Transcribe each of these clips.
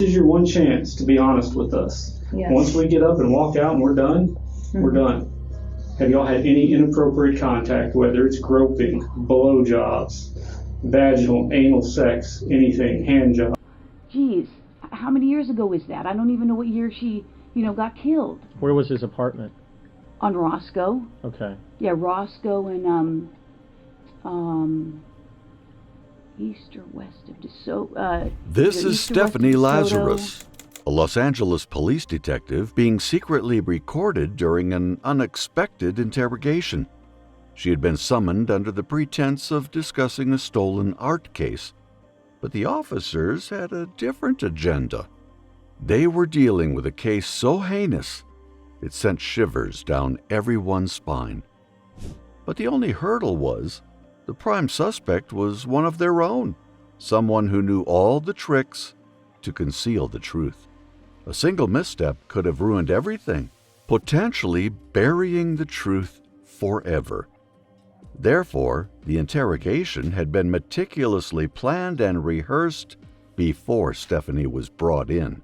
is your one chance to be honest with us. Yes. Once we get up and walk out and we're done, we're done. Have y'all had any inappropriate contact, whether it's groping, blowjobs, vaginal, anal sex, anything, hand jobs? Geez, how many years ago was that? I don't even know what year she, got killed. Where was his apartment? On Roscoe. Okay. Yeah, Roscoe and east or west of DeSoto. This is Stephanie Lazarus, a Los Angeles police detective being secretly recorded during an unexpected interrogation. She had been summoned under the pretense of discussing a stolen art case, but the officers had a different agenda. They were dealing with a case so heinous it sent shivers down everyone's spine. But the only hurdle was the prime suspect was one of their own, someone who knew all the tricks to conceal the truth. A single misstep could have ruined everything, potentially burying the truth forever. Therefore, the interrogation had been meticulously planned and rehearsed before Stephanie was brought in.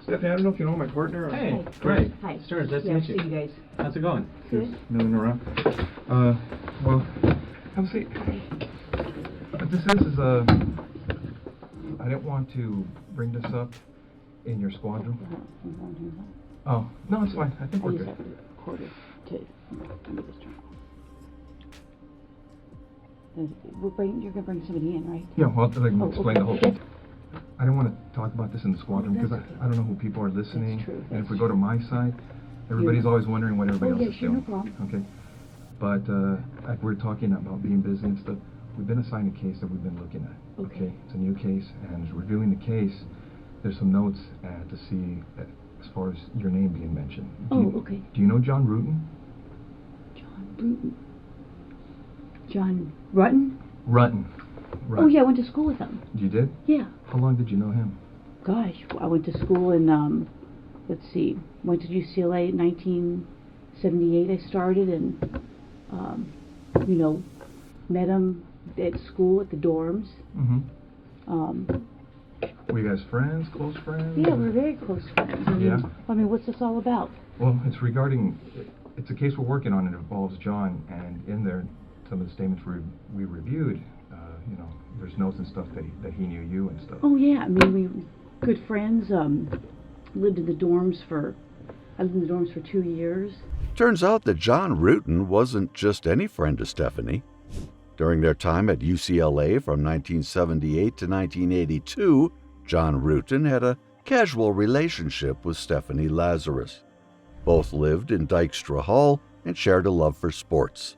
Stephanie, I don't know if you know my partner. Or... Hey, great. Hi. Stearns, nice to meet you. See you guys. How's it going? Good. Milling around. Well, have a seat. What this is, I didn't want to bring this up in your squadron. Oh, no, it's fine. I think we're good. Let me just turn off. You're going to bring somebody in, right? Yeah, well, I can explain the whole okay. thing. I didn't want to talk about this in the squadron because I don't know who people are listening. That's true. And if we go to my side, everybody's always wondering what everybody else is sure, doing. no problem. Okay. But like we're talking about being busy and stuff, we've been assigned a case that we've been looking at. Okay. It's a new case, and as reviewing the case, there's some notes to see as far as your name being mentioned. Okay. Do you know John Rutten? John Rutten. John Rutten? Rutten. Oh, yeah, I went to school with him. You did? Yeah. How long did you know him? Gosh, I went to school in, went to UCLA in 1978 I started, and, met him at school at the dorms. Mm-hmm. Were you guys friends, close friends? Yeah, we're very close friends. Yeah? I mean, what's this all about? Well, it's a case we're working on. It involves John, and in there, some of the statements we reviewed, there's notes and stuff that he knew you and stuff. Oh, yeah, I mean, we were good friends, lived in the dorms for 2 years. Turns out that John Rutten wasn't just any friend to Stephanie. During their time at UCLA from 1978 to 1982, John Rutten had a casual relationship with Stephanie Lazarus. Both lived in Dykstra Hall and shared a love for sports.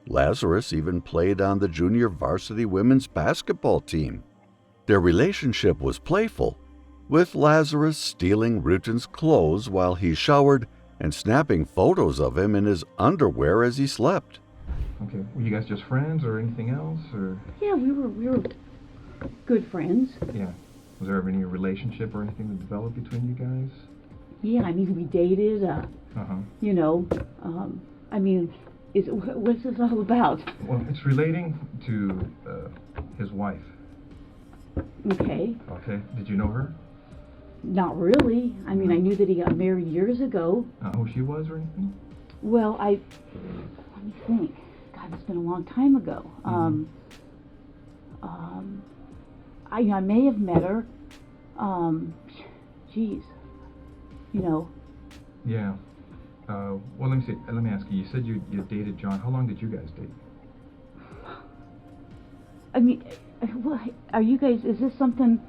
Lazarus even played on the junior varsity women's basketball team. Their relationship was playful, with Lazarus stealing Rutten's clothes while he showered and snapping photos of him in his underwear as he slept. Okay, were you guys just friends or anything else, or? Yeah, we were good friends. Yeah. Was there ever any relationship or anything that developed between you guys? Yeah, I mean, we dated, what's this all about? Well, it's relating to his wife. Okay. Okay. Did you know her? Not really. I mean, I knew that he got married years ago. Who she was or anything? Well, let me think. God, it's been a long time ago. I may have met her. Yeah. Well, let me see. Let me ask you. You said you dated John. How long did you guys date? I mean, are you guys? Is this something?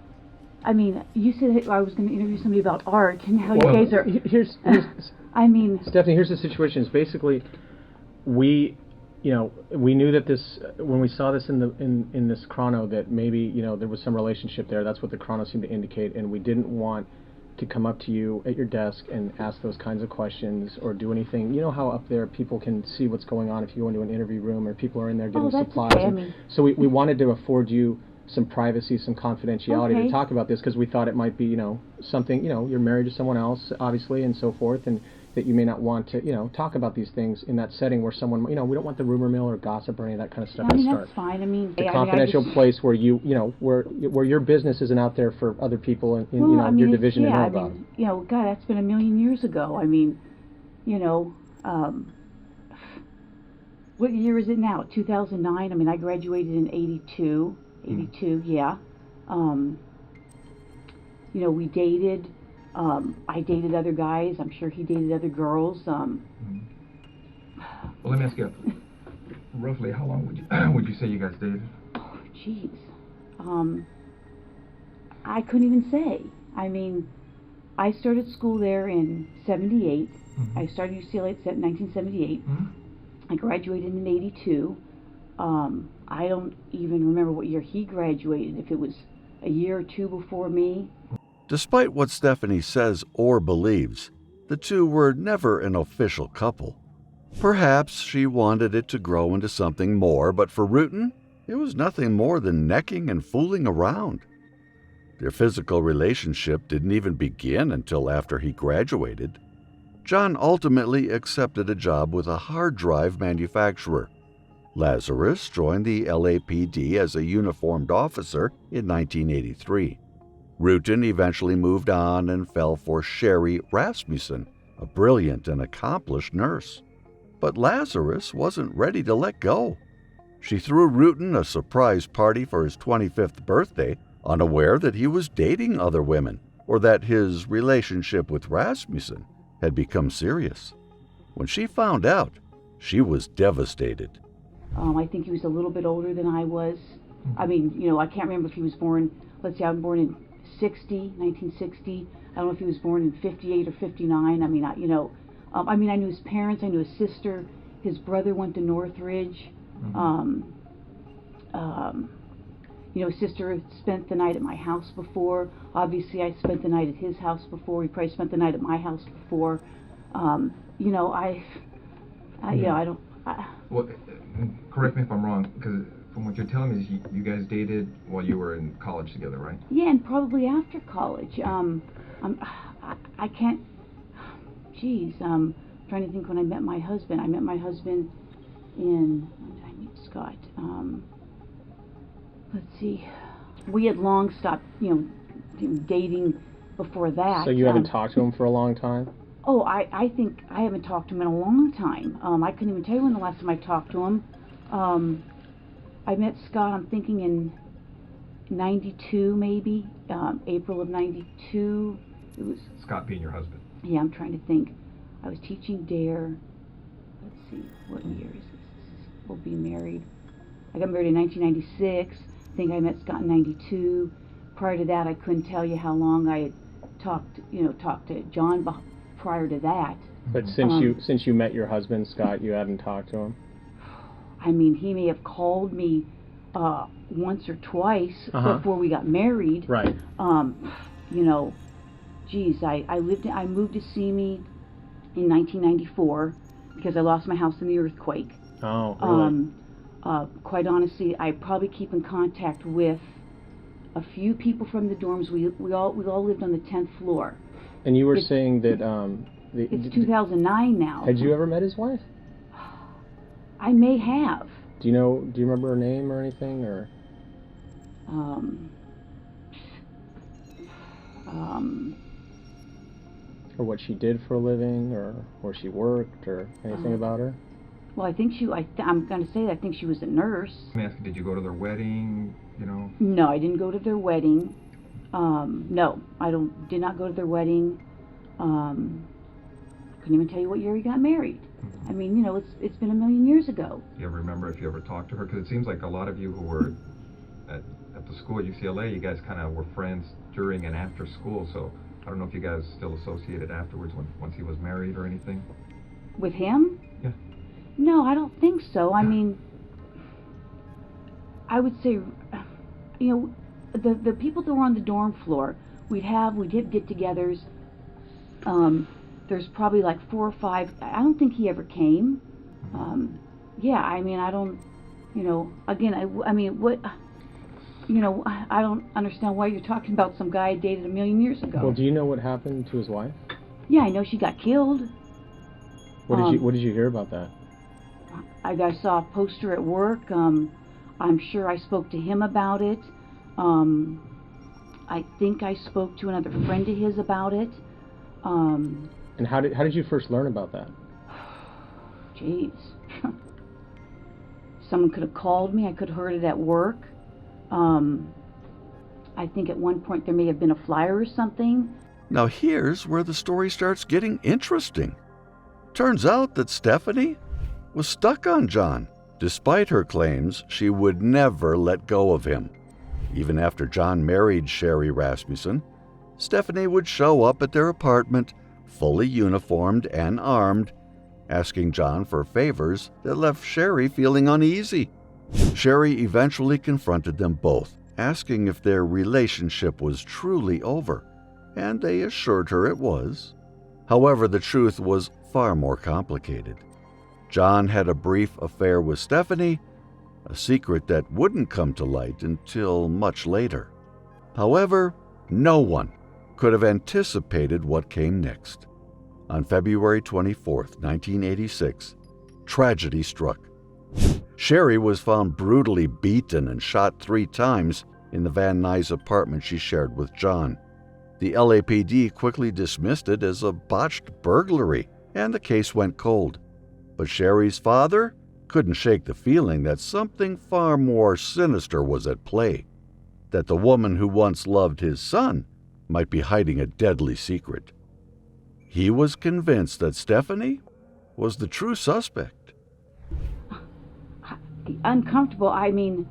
I mean, you said I was going to interview somebody about art, and how you guys are. Here's I mean, Stephanie, here's the situation. It's basically, we knew that this, when we saw this in this chrono, that maybe there was some relationship there. That's what the chrono seemed to indicate, and we didn't want to come up to you at your desk and ask those kinds of questions or do anything. You know how up there people can see what's going on if you go into an interview room or people are in there getting supplies. Okay. So we wanted to afford you some privacy, some confidentiality to talk about this because we thought it might be, something, you're married to someone else, obviously, and so forth, and that you may not want to, talk about these things in that setting where someone, we don't want the rumor mill or gossip or any of that kind of stuff I mean, to start. that's fine. I mean, A confidential place where where your business isn't out there for other people in your division to know about. God, that's been a million years ago. I mean, what year is it now? 2009? I mean, I graduated in 82. 82, yeah. We dated. I dated other guys. I'm sure he dated other girls. Well, let me ask you, roughly how long would you say you guys dated? Oh, jeez. I couldn't even say. I mean, I started school there in 78. Mm-hmm. I started UCLA in 1978. Mm-hmm. I graduated in 82. I don't even remember what year he graduated, if it was a year or two before me. Despite what Stephanie says or believes, the two were never an official couple. Perhaps she wanted it to grow into something more, but for Rutan, it was nothing more than necking and fooling around. Their physical relationship didn't even begin until after he graduated. John ultimately accepted a job with a hard drive manufacturer. Lazarus joined the LAPD as a uniformed officer in 1983. Rutan eventually moved on and fell for Sherry Rasmussen, a brilliant and accomplished nurse. But Lazarus wasn't ready to let go. She threw Rutan a surprise party for his 25th birthday, unaware that he was dating other women or that his relationship with Rasmussen had become serious. When she found out, she was devastated. I think he was a little bit older than I was. I mean, I can't remember if he was born, let's see, I was born in 1960. I don't know if he was born in 58 or 59. I mean, I knew his parents, I knew his sister. His brother went to Northridge. His sister had spent the night at my house before. Obviously, I spent the night at his house before. He probably spent the night at my house before. Well, correct me if I'm wrong, because from what you're telling me, you guys dated while you were in college together, right? Yeah, and probably after college. I can't. Geez, trying to think when I met my husband. I met my husband in. When did I meet Scott? Let's see. We had long stopped, dating before that. So you haven't talked to him for a long time? Oh, I think I haven't talked to him in a long time. I couldn't even tell you when the last time I talked to him. I met Scott, I'm thinking in 92 maybe, April of 92. It was Scott being your husband. Yeah, I'm trying to think. I was teaching DARE. Let's see, what year is this? We'll be married. I got married in 1996. I think I met Scott in 92. Prior to that, I couldn't tell you how long I had talked to John prior to that. But since you met your husband, Scott, you hadn't talked to him? I mean, he may have called me once or twice before we got married. Right. Geez, I moved to Simi in 1994 because I lost my house in the earthquake. Oh, really? Quite honestly, I probably keep in contact with a few people from the dorms. We all lived on the 10th floor. And you were saying that it's 2009 now. Had you ever met his wife? I may have. Do you remember her name or anything, or? Or what she did for a living, or where she worked, or anything about her? Well, I think I'm going to say that I think she was a nurse. Let me ask you, did you go to their wedding, No, I didn't go to their wedding. No, did not go to their wedding. Couldn't even tell you what year he got married. I mean, it's been a million years ago. Do you ever remember if you ever talked to her? Because it seems like a lot of you who were at the school at UCLA, you guys kind of were friends during and after school, so I don't know if you guys still associated afterwards once he was married or anything. With him? Yeah. No, I don't think so. I mean, I would say, the people that were on the dorm floor, we did get-togethers. There's probably like 4 or 5. I don't think he ever came. Yeah, I mean, I don't, again, I don't understand why you're talking about some guy I dated a million years ago. Well, do you know what happened to his wife? Yeah, I know she got killed. What did you hear about that? I saw a poster at work. I'm sure I spoke to him about it. I think I spoke to another friend of his about it. And how did you first learn about that? Jeez. Someone could have called me. I could have heard it at work. I think at one point there may have been a flyer or something. Now here's where the story starts getting interesting. Turns out that Stephanie was stuck on John. Despite her claims, she would never let go of him. Even after John married Sherry Rasmussen, Stephanie would show up at their apartment, fully uniformed and armed, asking John for favors that left Sherry feeling uneasy. Sherry eventually confronted them both, asking if their relationship was truly over, and they assured her it was. However, the truth was far more complicated. John had a brief affair with Stephanie, a secret that wouldn't come to light until much later. However, no one could have anticipated what came next. On February 24th, 1986, tragedy struck. Sherry was found brutally beaten and shot 3 times in the Van Nuys apartment she shared with John. The LAPD quickly dismissed it as a botched burglary, and the case went cold. But Sherry's father couldn't shake the feeling that something far more sinister was at play, that the woman who once loved his son might be hiding a deadly secret. He was convinced that Stephanie was the true suspect. Uncomfortable. I mean,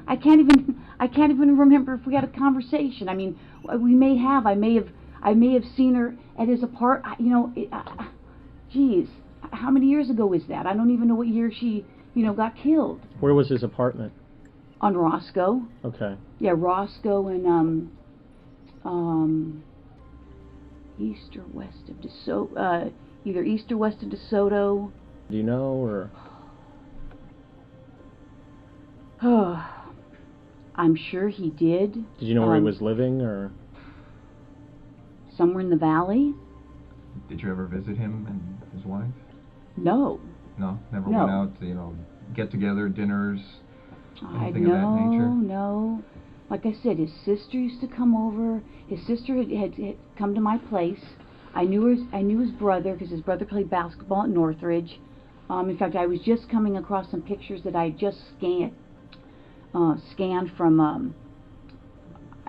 I can't even remember if we had a conversation. I mean, we may have. I may have seen her at his apartment. Geez, how many years ago was that? I don't even know what year she, got killed. Where was his apartment? On Roscoe. Okay. Yeah, Roscoe and east or west of DeSoto. Either east or west of DeSoto. Do you know, or? I'm sure he did. Did you know where he was living, or? Somewhere in the valley. Did you ever visit him and his wife? No. No? Never No. went out to, get together, dinners, anything of that nature? No. Like I said, his sister used to come over. His sister had come to my place. I knew his brother because his brother played basketball at Northridge. In fact, I was just coming across some pictures that I just scanned from.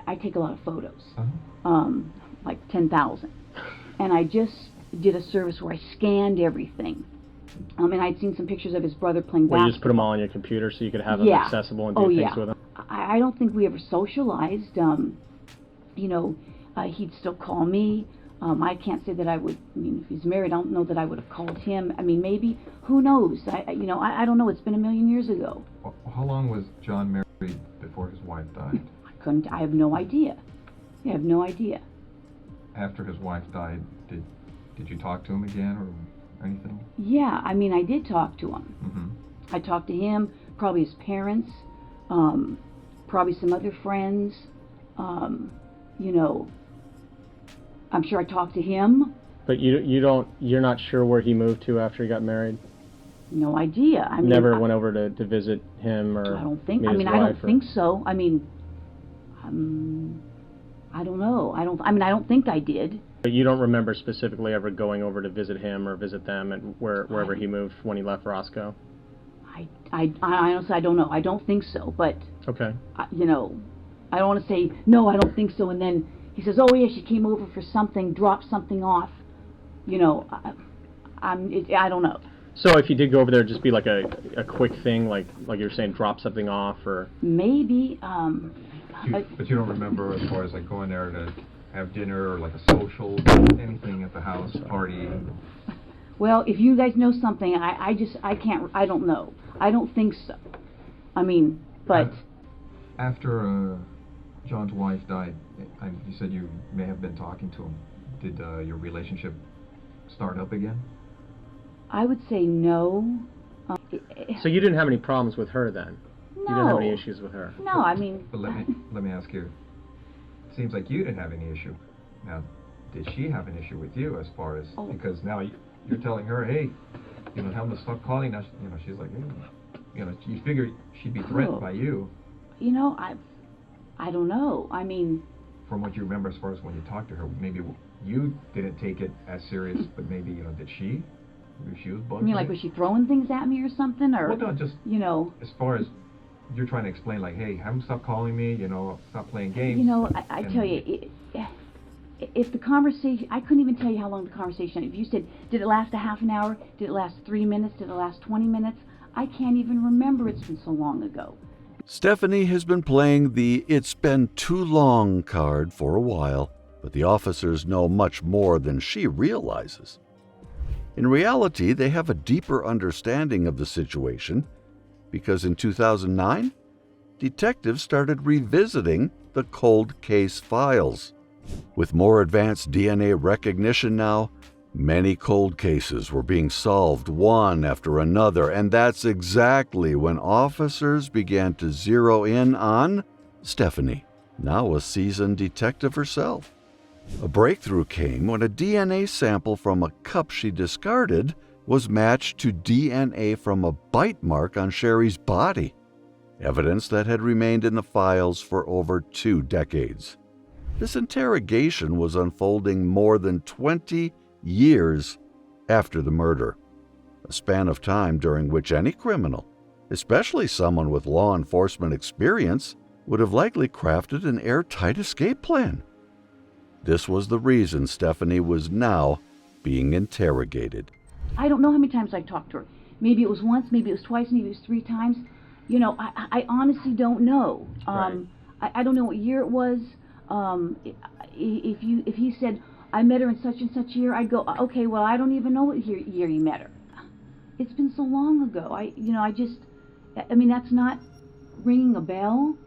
I take a lot of photos, like 10,000, and I just did a service where I scanned everything. And I'd seen some pictures of his brother playing basketball. You just put them all on your computer so you could have them accessible and do things with them? I don't think we ever socialized. He'd still call me. I can't say that I would. If he's married, I don't know that I would have called him. Maybe. Who knows? I don't know. It's been a million years ago. Well, how long was John married before his wife died? I have no idea. I have no idea. After his wife died, did you talk to him again or anything? Yeah, I did talk to him. Mm-hmm. I talked to him, probably his parents, probably some other friends. I'm sure I talked to him. But you're not sure where he moved to after he got married? No idea. Never went over to visit him or I don't think. meet his I don't wife, think so. I don't know. I don't think I did. But you don't remember specifically ever going over to visit him or visit them and wherever he moved when he left Roscoe? I honestly, I don't know. I don't think so. But okay. I don't want to say no. I don't think so. And then he says, "Oh yeah, she came over for something, dropped something off." I don't know. So if you did go over there, it'd just be like a quick thing, like you were saying, drop something off, or maybe. But you don't remember as far as like going there to have dinner or like a social, anything at the house, party? Well, if you guys know something, I can't. I don't know. I don't think so. But after John's wife died, you said you may have been talking to him. Did your relationship start up again? I would say no. So you didn't have any problems with her then? No. You didn't have any issues with her? No, But let me ask you. It seems like you didn't have any issue. Now, did she have an issue with you as far as, Oh. because now you're telling her, hey, you know, tell him to stop calling. Now, you know, she's like, you know, you figure she'd be threatened by you. You know, I don't know. I mean, From what you remember as far as when you talked to her, maybe you didn't take it as serious, but maybe, you know, did she? Maybe she was bugged. I mean, like, was she throwing things at me or something, or? Well, no, just, you know. as far as you're trying to explain, like, hey, have him stop calling me, you know, stop playing games. You know, I tell you, if the conversation, I couldn't even tell you how long the conversation, if you said, did it last a half an hour, did it last 3 minutes, did it last 20 minutes, I can't even remember, it's been so long ago. Stephanie has been playing the "it's been too long" card for a while, but the officers know much more than she realizes. In reality, they have a deeper understanding of the situation because in 2009, detectives started revisiting the cold case files. With more advanced DNA recognition now, many cold cases were being solved one after another, and that's exactly when officers began to zero in on Stephanie, now a seasoned detective herself. A breakthrough came when a DNA sample from a cup she discarded was matched to DNA from a bite mark on Sherry's body, evidence that had remained in the files for over 2 decades. This interrogation was unfolding more than 20 years after the murder, a span of time during which any criminal, especially someone with law enforcement experience, would have likely crafted an airtight escape plan. This was the reason Stephanie was now being interrogated. I don't know how many times I talked to her. Maybe it was once, maybe it was twice, maybe it was 3 times. You know, I honestly don't know. Right. I don't know what year it was. If he said, I met her in such and such year, I'd go, okay, well, I don't even know what year you met her. It's been so long ago. I mean, that's not ringing a bell.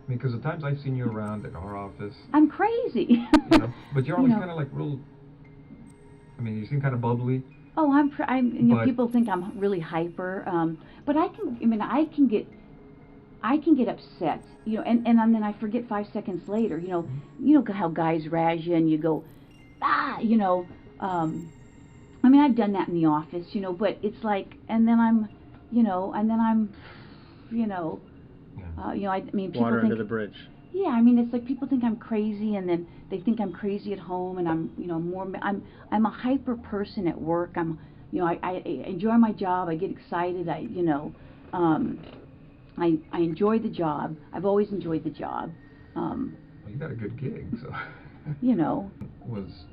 Because the times I've seen you around at our office, I'm crazy. you know, but you're always You know. kind of like real, I mean, you seem kind of bubbly. Oh, you know, But- people think I'm really hyper, but I can get upset, you know, and then I forget 5 seconds later, you know how guys razz you and you go, you know, I mean, I've done that in the office, you know, but it's like, I mean, people Water think, under the bridge. yeah, I mean, it's like people think I'm crazy, and then they think I'm crazy at home, and I'm a hyper person at work. I enjoy my job. I get excited. I enjoy the job. I've always enjoyed the job. Well, you got a good gig, so. You know. Was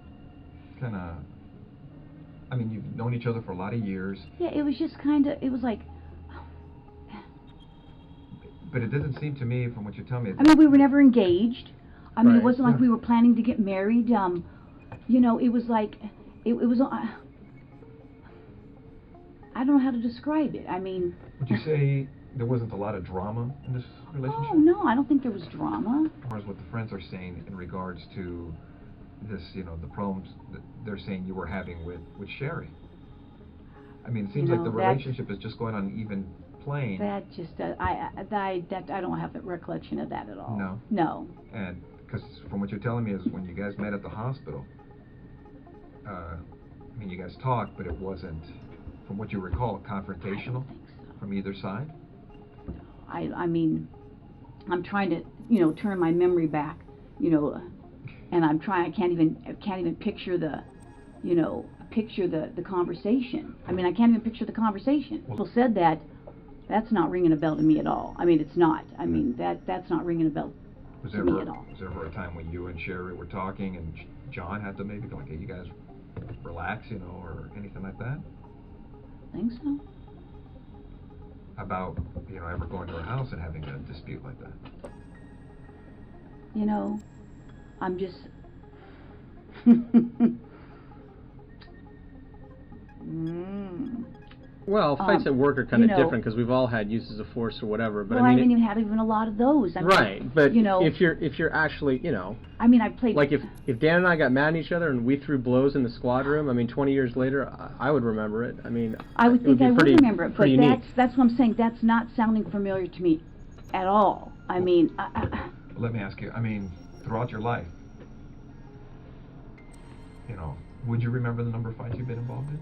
kind of, I mean, you've known each other for a lot of years. Yeah, it was just it was like, But it doesn't seem to me, from what you tell me. I mean, we were never engaged. I mean, Right. it wasn't like we were planning to get married. You know, it was like, it was, I don't know how to describe it. I mean. Would you say there wasn't a lot of drama in this relationship? Oh, no, I don't think there was drama. As far as what the friends are saying in regards to this, you know, the problems that they're saying you were having with Sherry. I mean, it seems like the relationship is just going on an even plane. That just, I don't have a recollection of that at all. No? No. And, because from what you're telling me is when you guys met at the hospital, I mean, you guys talked, but it wasn't, from what you recall, confrontational from either side? I mean, I'm trying to, you know, turn my memory back, you know, and I can't even picture the conversation. I mean, I can't even picture the conversation. People said that's not ringing a bell to me at all. I mean, it's not. I mean, that's not ringing a bell to me at all. Was there ever a time when you and Sherry were talking and John had to maybe go like, hey, you guys relax, you know, or anything like that? I think so. About, you know, ever going to her house and having a dispute like that? You know, I'm just. Well, fights at work are kind of you know, different because we've all had uses of force or whatever. But Well, I I mean, haven't even had even a lot of those. I mean, right. But you know, if you're actually, you know, I mean, I played. like if Dan and I got mad at each other and we threw blows in the squad room, I mean, 20 years later, I would remember it. I mean, I would think I would remember it, but pretty neat. that's what I'm saying. That's not sounding familiar to me at all. I mean, Let me ask you, I mean, throughout your life, would you remember the number of fights you've been involved in?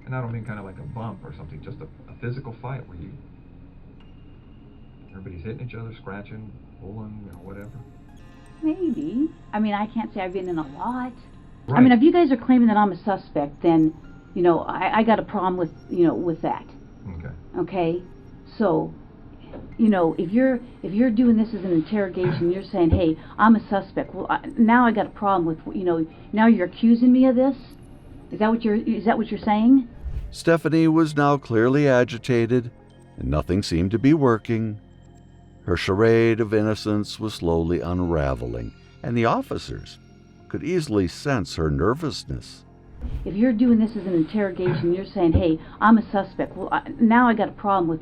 And I don't mean kind of like a bump or something, just a physical fight where everybody's hitting each other, scratching, pulling, whatever. Maybe. I mean, I can't say I've been in a lot. Right. I mean, if you guys are claiming that I'm a suspect, then, I got a problem with, with that. Okay. Okay? So, if you're doing this as an interrogation, you're saying, hey, I'm a suspect. Well, now I got a problem with, now you're accusing me of this? Is that what you're saying? Stephanie was now clearly agitated, and nothing seemed to be working. Her charade of innocence was slowly unraveling, and the officers could easily sense her nervousness. If you're doing this as an interrogation, you're saying, hey, I'm a suspect. Well, now I got a problem with,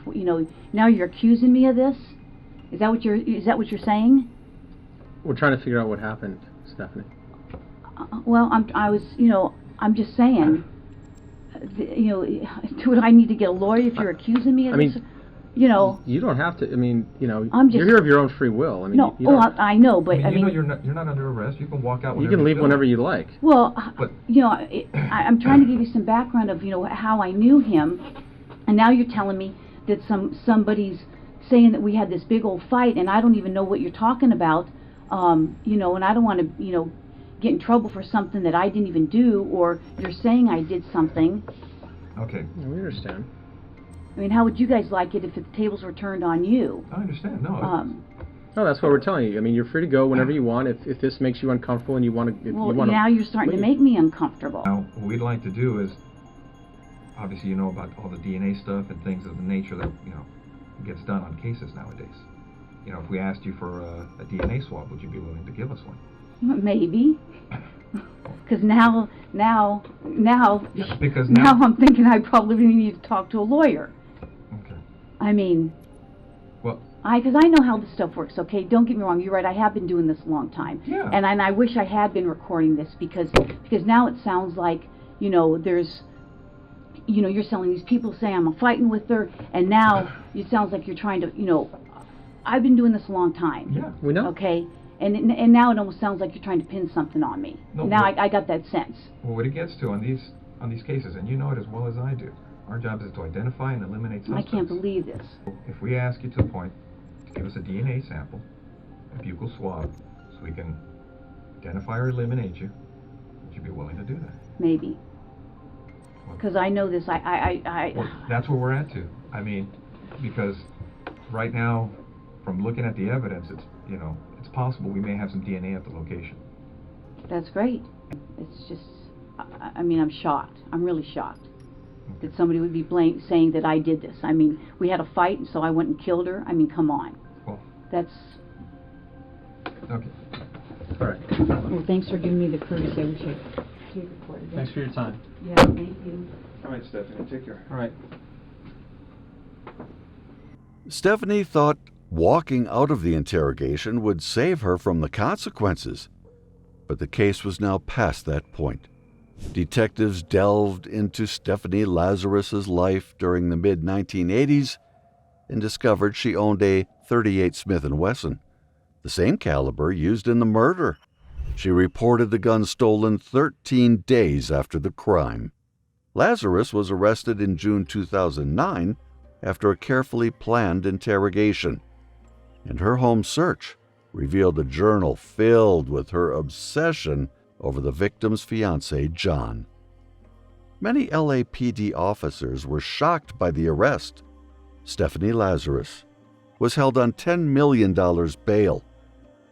now you're accusing me of this? Is that what you're saying? We're trying to figure out what happened, Stephanie. Well, I'm just saying, do I need to get a lawyer if you're accusing me of this? You don't have to. I'm just, you're here of your own free will. No, I know, but you're not under arrest. You can walk out. You can leave whenever you like. Well, but I'm trying to give you some background of how I knew him, and now you're telling me that somebody's saying that we had this big old fight, and I don't even know what you're talking about. And I don't want to get in trouble for something that I didn't even do, or you're saying I did something. Okay. Yeah, we understand. I mean, how would you guys like it if the tables were turned on you? I understand. No. No, that's what we're telling you. You're free to go whenever you want. If this makes you uncomfortable and you want to, now you're starting to make me uncomfortable. Now, what we'd like to do is, obviously, about all the DNA stuff and things of the nature that gets done on cases nowadays. If we asked you for a DNA swab, would you be willing to give us one? Maybe. Because now Yeah, because now I'm thinking I probably need to talk to a lawyer. Okay. Well, because I know how this stuff works. Okay, don't get me wrong. You're right. I have been doing this a long time. Yeah. And I wish I had been recording this because now it sounds like there's you're selling these people saying I'm fighting with her, and now it sounds like you're trying to I've been doing this a long time. Yeah, we know. Okay. And now it almost sounds like you're trying to pin something on me. No, now I got that sense. Well, what it gets to on these cases, and you know it as well as I do, our job is to identify and eliminate suspects. I can't believe this. If we ask you to the point to give us a DNA sample, a buccal swab, so we can identify or eliminate you, would you be willing to do that? Maybe. Because I know this. Well, that's where we're at too. Because right now, from looking at the evidence, it's it's possible we may have some DNA at the location. That's great. It's just, I'm shocked. I'm really shocked that somebody would be saying that I did this. We had a fight, and so I went and killed her. Come on. Well, that's... Okay. All right. Well, thanks for giving me the courtesy. I wish I recorded it. Thanks for your time. Yeah, thank you. All right, Stephanie, take care. All right. Stephanie thought walking out of the interrogation would save her from the consequences, but the case was now past that point. Detectives delved into Stephanie Lazarus's life during the mid-1980s and discovered she owned a .38 Smith & Wesson, the same caliber used in the murder. She reported the gun stolen 13 days after the crime. Lazarus was arrested in June 2009 after a carefully planned interrogation, and her home search revealed a journal filled with her obsession over the victim's fiancé, John. Many LAPD officers were shocked by the arrest. Stephanie Lazarus was held on $10 million bail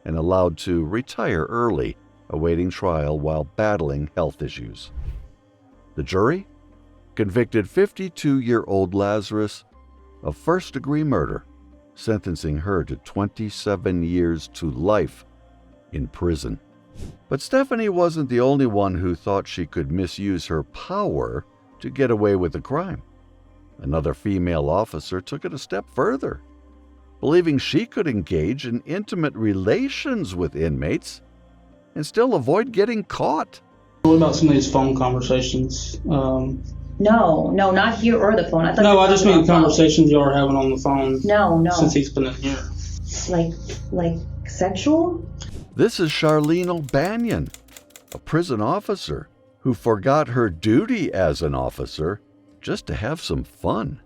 and allowed to retire early, awaiting trial while battling health issues. The jury convicted 52-year-old Lazarus of first-degree murder, sentencing her to 27 years to life in prison. But Stephanie wasn't the only one who thought she could misuse her power to get away with the crime. Another female officer took it a step further, believing she could engage in intimate relations with inmates and still avoid getting caught. What about some of these phone conversations? No, not here or the phone. I just mean conversations y'all are having on the phone. No. Since he's been in here. Like sexual? This is Charlene O'Banion, a prison officer who forgot her duty as an officer just to have some fun.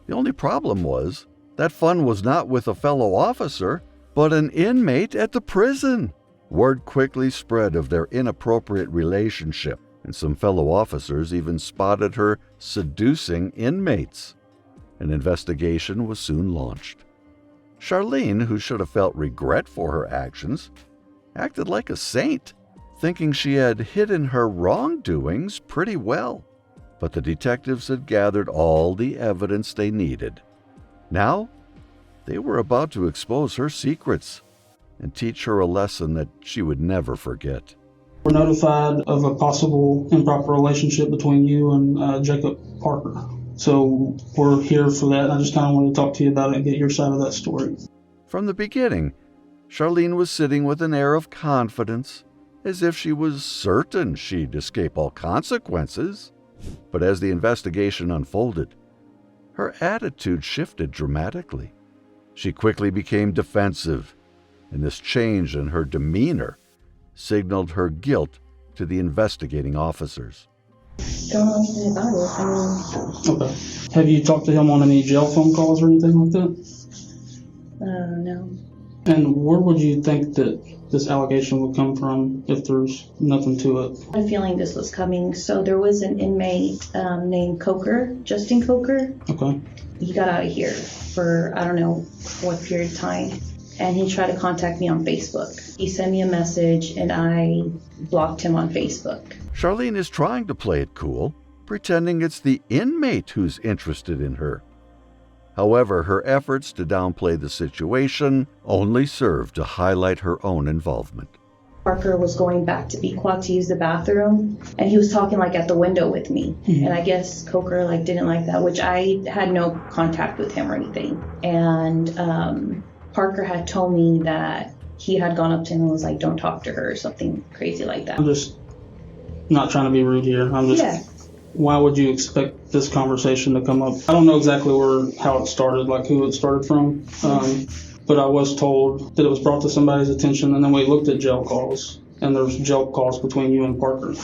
The only problem was that fun was not with a fellow officer, but an inmate at the prison. Word quickly spread of their inappropriate relationship, and some fellow officers even spotted her seducing inmates. An investigation was soon launched. Charlene, who should have felt regret for her actions, acted like a saint, thinking she had hidden her wrongdoings pretty well. But the detectives had gathered all the evidence they needed. Now, they were about to expose her secrets and teach her a lesson that she would never forget. We're notified of a possible improper relationship between you and Jacob Parker. So we're here for that, and I just kind of wanted to talk to you about it and get your side of that story. From the beginning, Charlene was sitting with an air of confidence, as if she was certain she'd escape all consequences. But as the investigation unfolded, her attitude shifted dramatically. She quickly became defensive, and this change in her demeanor signaled her guilt to the investigating officers. Don't know anything about it. Okay. Have you talked to him on any jail phone calls or anything like that? No. And where would you think that this allegation would come from if there's nothing to it? I had a feeling this was coming. So there was an inmate named Coker, Justin Coker. Okay. He got out of here for I don't know what period of time, and he tried to contact me on Facebook. He sent me a message, and I blocked him on Facebook. Charlene is trying to play it cool, pretending it's the inmate who's interested in her. However, her efforts to downplay the situation only serve to highlight her own involvement. Parker was going back to Pequot to use the bathroom, and he was talking like at the window with me. Mm-hmm. And I guess Coker like didn't like that, which I had no contact with him or anything. And Parker had told me that he had gone up to him and was like, "Don't talk to her," or something crazy like that. I'm just not trying to be rude here. I'm just. Yeah. Why would you expect this conversation to come up? I don't know exactly how it started, like who it started from, but I was told that it was brought to somebody's attention, and then we looked at jail calls, and there's jail calls between you and Parker,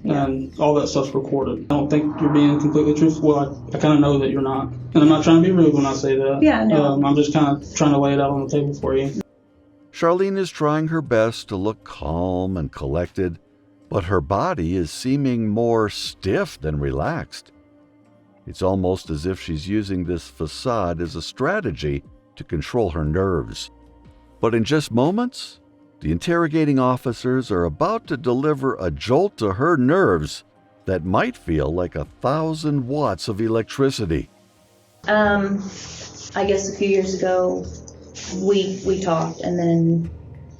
and all that stuff's recorded. I don't think you're being completely truthful. Well, I kind of know that you're not, and I'm not trying to be rude when I say that. Yeah, no. I'm just kind of trying to lay it out on the table for you. Charlene is trying her best to look calm and collected, but her body is seeming more stiff than relaxed. It's almost as if she's using this facade as a strategy to control her nerves. But in just moments, the interrogating officers are about to deliver a jolt to her nerves that might feel like 1,000 watts of electricity. I guess a few years ago, we talked, and then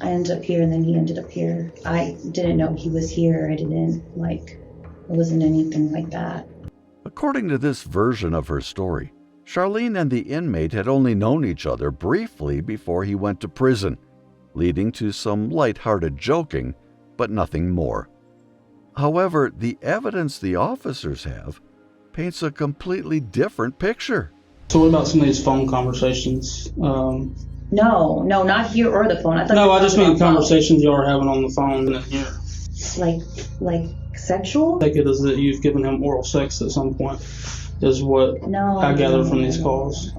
I ended up here, and then he ended up here. I didn't know he was here. It wasn't anything like that. According to this version of her story, Charlene and the inmate had only known each other briefly before he went to prison, leading to some lighthearted joking, but nothing more. However, the evidence the officers have paints a completely different picture. So what about some of these phone conversations? No, not here or the phone. I just mean conversations y'all are having on the phone and here. Like sexual? Take it as that you've given him oral sex at some point, is what I gather from these calls.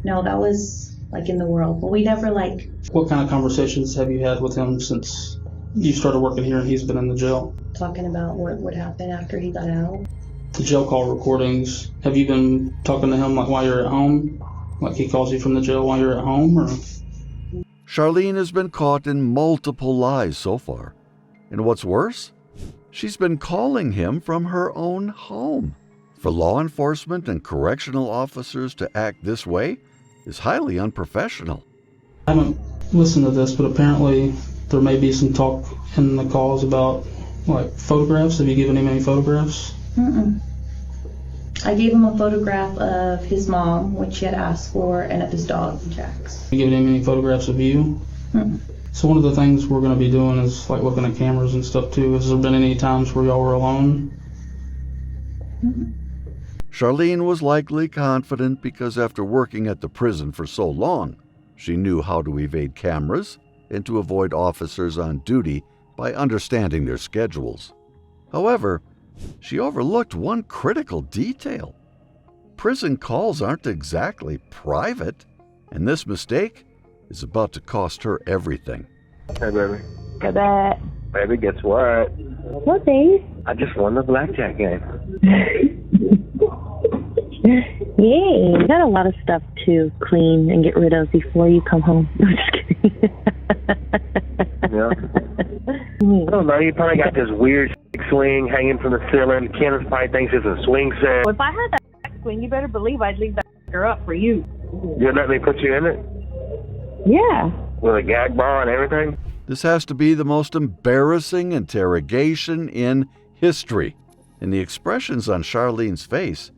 No, that was like in the world, but we never like. What kind of conversations have you had with him since you started working here and he's been in the jail? Talking about what would happen after he got out. The jail call recordings, have you been talking to him like while you're at home? Like he calls you from the jail while you're at home, or? Charlene has been caught in multiple lies so far. And what's worse, she's been calling him from her own home. For law enforcement and correctional officers to act this way is highly unprofessional. I haven't listened to this, but apparently there may be some talk in the calls about like photographs. Have you given him any photographs? Mm-mm. I gave him a photograph of his mom, which he had asked for, and of his dog, Jax. Have you given him any photographs of you? Mm-mm. So one of the things we're going to be doing is like looking at cameras and stuff too. Has there been any times where y'all were alone? Mm-mm. Charlene was likely confident because after working at the prison for so long, she knew how to evade cameras and to avoid officers on duty by understanding their schedules. However, she overlooked one critical detail. Prison calls aren't exactly private, and this mistake is about to cost her everything. Hey, baby. Go back. Baby, guess what? What, babe? I just won the blackjack game. Yay. You got a lot of stuff to clean and get rid of before you come home. No, just kidding. Yeah. I don't know. You probably got this weird swing hanging from the ceiling. Candace probably thinks it's a swing set. Well, if I had that swing, you better believe I'd leave that up for you. You'd let me put you in it? Yeah. With a gag ball and everything? This has to be the most embarrassing interrogation in history, and the expressions on Charlene's face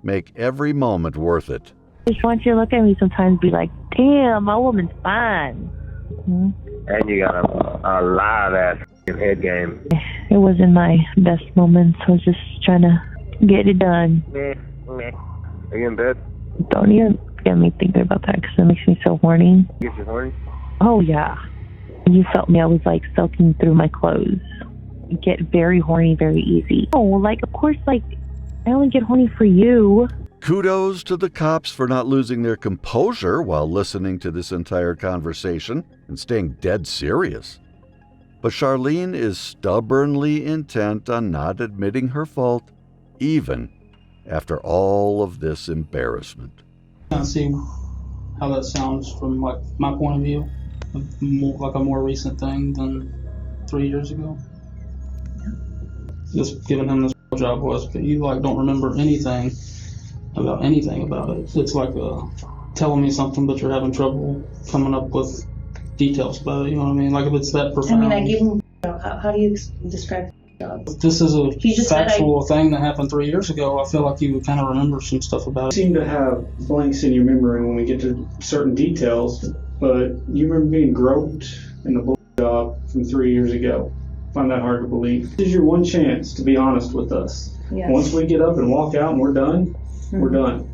make every moment worth it. I just want you to look at me sometimes and be like, damn, my woman's fine. Mm-hmm. And you got a live-ass head game. It wasn't my best moments. I was just trying to get it done. Meh, meh. Are you in bed? Don't even get me thinking about that because it makes me so horny. Get you horny? Oh, yeah. You felt me. I was like soaking through my clothes. You get very horny very easy. Oh, like, of course, like, I only get horny for you. Kudos to the cops for not losing their composure while listening to this entire conversation and staying dead serious. But Charlene is stubbornly intent on not admitting her fault, even after all of this embarrassment. I see how that sounds from like my point of view, like a more recent thing than 3 years ago. Just giving him this job was, you like don't remember anything about it. It's like telling me something, but you're having trouble coming up with details about it. You know what I mean? Like if it's that profound. I mean, I give him. How do you describe the job? This is a just factual thing that happened 3 years ago. I feel like you would kind of remember some stuff about it. You seem to have blanks in your memory when we get to certain details, but you remember being groped in the job from 3 years ago. I find that hard to believe. This is your one chance to be honest with us. Yes. Once we get up and walk out and we're done, we're done.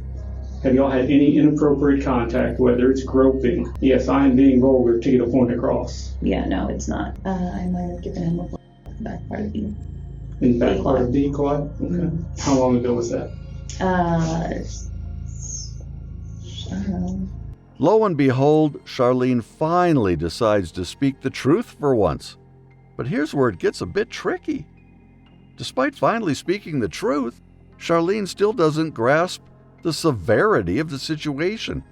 Have y'all had any inappropriate contact, whether it's groping? Yes, I am being vulgar to get a point across. Yeah, no, it's not. I might have given him a back part of B. In the back part of B, Clyde? Okay. Mm-hmm. How long ago was that? I don't know. Lo and behold, Charlene finally decides to speak the truth for once. But here's where it gets a bit tricky. Despite finally speaking the truth, Charlene still doesn't grasp the severity of the situation.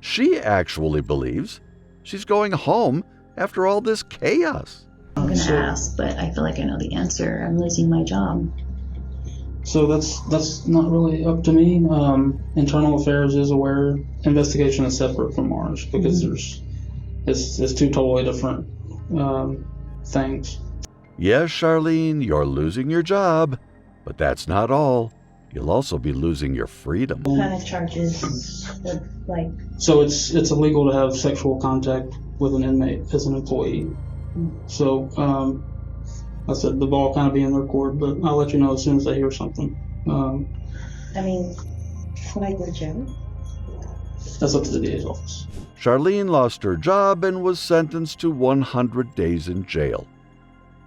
She actually believes she's going home after all this chaos. I'm going to ask, but I feel like I know the answer. I'm losing my job. So that's not really up to me. Internal Affairs is aware. Investigation is separate from ours because it's two totally different things. Yes, Charlene, you're losing your job, but that's not all. You'll also be losing your freedom. What kind of charges would, like... So it's illegal to have sexual contact with an inmate as an employee. So I said the ball kind of be in their court, but I'll let you know as soon as I hear something. I mean, would I go to jail? That's up to the DA's office. Charlene lost her job and was sentenced to 100 days in jail.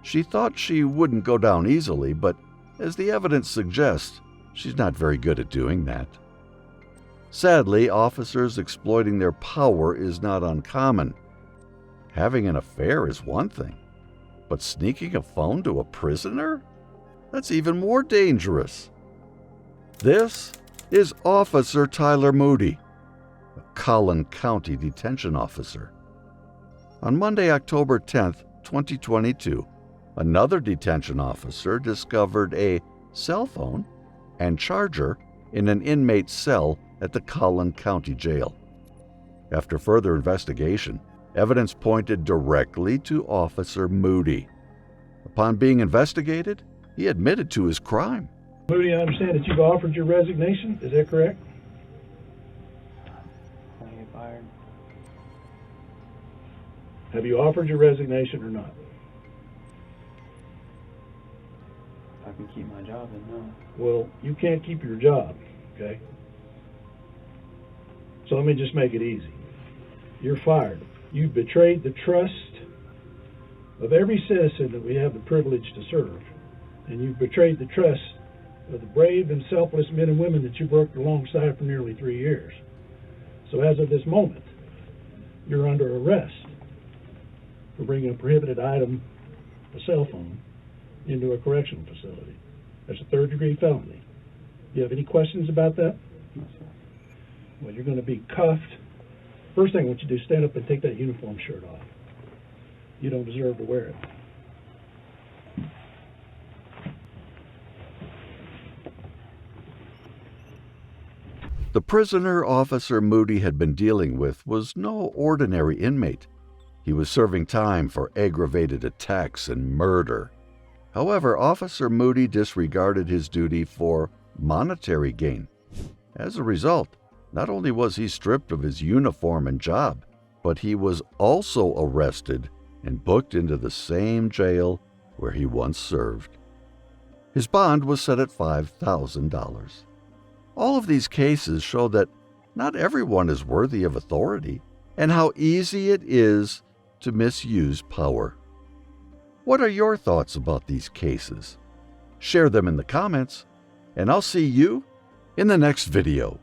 She thought she wouldn't go down easily, but as the evidence suggests, she's not very good at doing that. Sadly, officers exploiting their power is not uncommon. Having an affair is one thing, but sneaking a phone to a prisoner? That's even more dangerous. This is Officer Tyler Moody, a Collin County detention officer. On Monday, October 10th, 2022, another detention officer discovered a cell phone and charger in an inmate's cell at the Collin County Jail. After further investigation, evidence pointed directly to Officer Moody. Upon being investigated, he admitted to his crime. Moody, I understand that you've offered your resignation. Is that correct? Can I get fired? Have you offered your resignation or not? If I can keep my job, then no. Well, you can't keep your job, okay? So let me just make it easy. You're fired. You've betrayed the trust of every citizen that we have the privilege to serve, and you've betrayed the trust of the brave and selfless men and women that you worked alongside for nearly 3 years. So as of this moment, you're under arrest for bringing a prohibited item, a cell phone, into a correctional facility. That's a third-degree felony. Do you have any questions about that? No, sir. Well, you're going to be cuffed. First thing I want you to do is stand up and take that uniform shirt off. You don't deserve to wear it. The prisoner Officer Moody had been dealing with was no ordinary inmate. He was serving time for aggravated attacks and murder. However, Officer Moody disregarded his duty for monetary gain. As a result, not only was he stripped of his uniform and job, but he was also arrested and booked into the same jail where he once served. His bond was set at $5,000. All of these cases show that not everyone is worthy of authority and how easy it is to misuse power. What are your thoughts about these cases? Share them in the comments, and I'll see you in the next video.